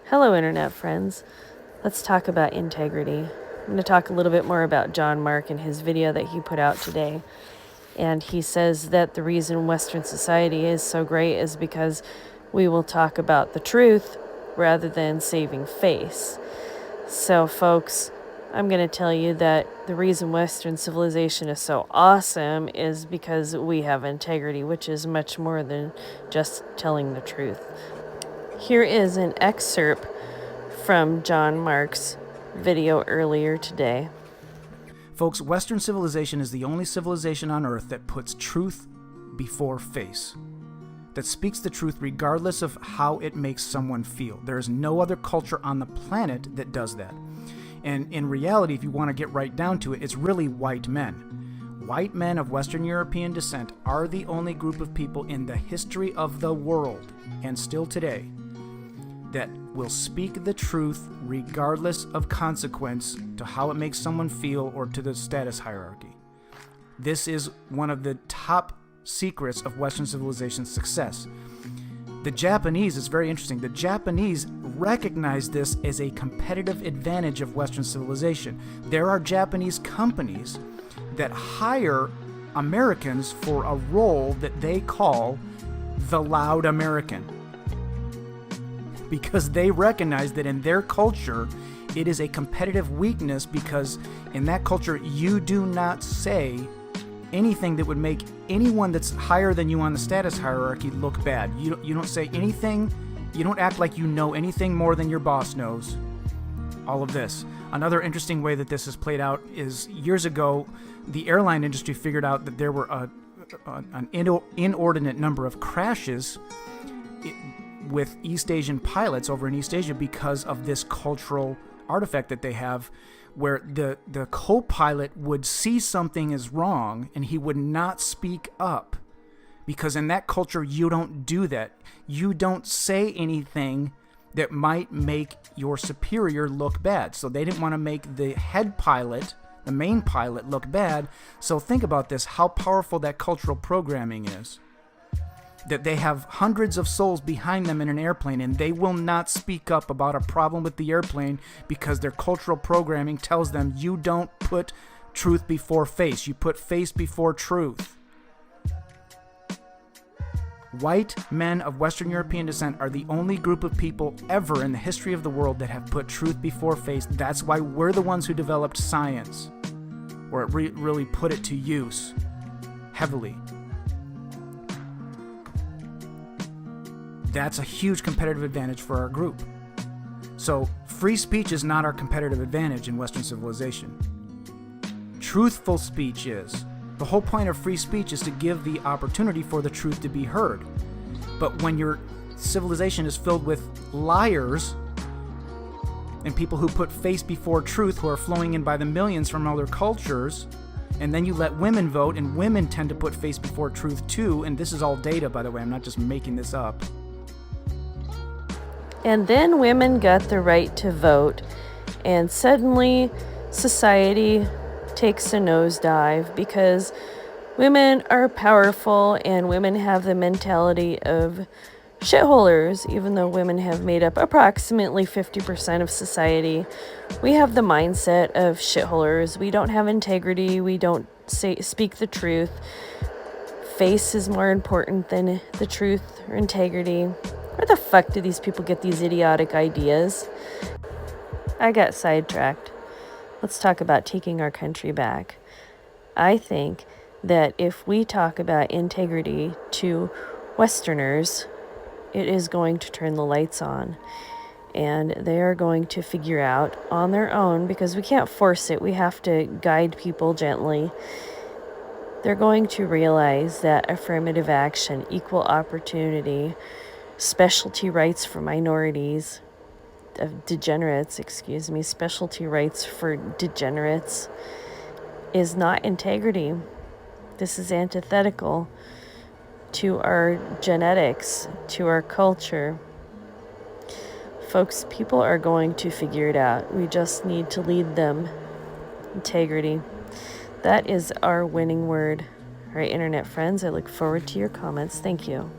Hello, Internet friends. Let's talk about integrity. I'm going to talk a little bit more about John Mark and his video that he put out today. And he says that the reason Western society is so great is because we will talk about the truth rather than saving face. So, folks, I'm going to tell you that the reason Western civilization is so awesome is because we have integrity, which is much more than just telling the truth. Here is an excerpt from John Mark's video earlier today. Folks, Western civilization is the only civilization on Earth that puts truth before face, that speaks the truth regardless of how it makes someone feel. There is no other culture on the planet that does that. And in reality, if you want to get right down to it, it's really white men. White men of Western European descent are the only group of people in the history of the world, and still today, that will speak the truth regardless of consequence to how it makes someone feel or to the status hierarchy. This is one of the top secrets of Western civilization's success. The Japanese is very interesting. The Japanese recognize this as a competitive advantage of Western civilization. There are Japanese companies that hire Americans for a role that they call the loud American, because they recognize that in their culture, it is a competitive weakness, because in that culture, you do not say anything that would make anyone that's higher than you on the status hierarchy look bad. You don't say anything, you don't act like you know anything more than your boss knows. All of this. Another interesting way that this is played out is years ago, the airline industry figured out that there were an inordinate number of crashes with East Asian pilots over in East Asia because of this cultural artifact that they have, where the co-pilot would see something is wrong and he would not speak up, because in that culture you don't do that. You don't say anything that might make your superior look bad. So they didn't want to make the head pilot, the main pilot, look bad. So think about this, how powerful that cultural programming is. That they have hundreds of souls behind them in an airplane, and they will not speak up about a problem with the airplane because their cultural programming tells them you don't put truth before face, you put face before truth. White men of Western European descent are the only group of people ever in the history of the world that have put truth before face. That's why we're the ones who developed science, or it really put it to use heavily. That's a huge competitive advantage for our group. So free speech is not our competitive advantage in Western civilization. Truthful speech is. The whole point of free speech is to give the opportunity for the truth to be heard. But when your civilization is filled with liars and people who put face before truth, who are flowing in by the millions from other cultures, and then you let women vote, and women tend to put face before truth too, and this is all data, by the way, I'm not just making this up. And then women got the right to vote, and suddenly society takes a nosedive because women are powerful and women have the mentality of shitholers. Even though women have made up approximately 50% of society, we have the mindset of shitholers. We don't have integrity. We don't speak the truth. Face is more important than the truth or integrity. Where the fuck do these people get these idiotic ideas? I got sidetracked. Let's talk about taking our country back. I think that if we talk about integrity to Westerners, it is going to turn the lights on. And they are going to figure out on their own, because we can't force it. We have to guide people gently. They're going to realize that affirmative action, equal opportunity, specialty rights for specialty rights for degenerates is not integrity. This is antithetical to our genetics, to our culture. Folks, people are going to figure it out. We just need to lead them. Integrity. That is our winning word. All right, Internet friends, I look forward to your comments. Thank you.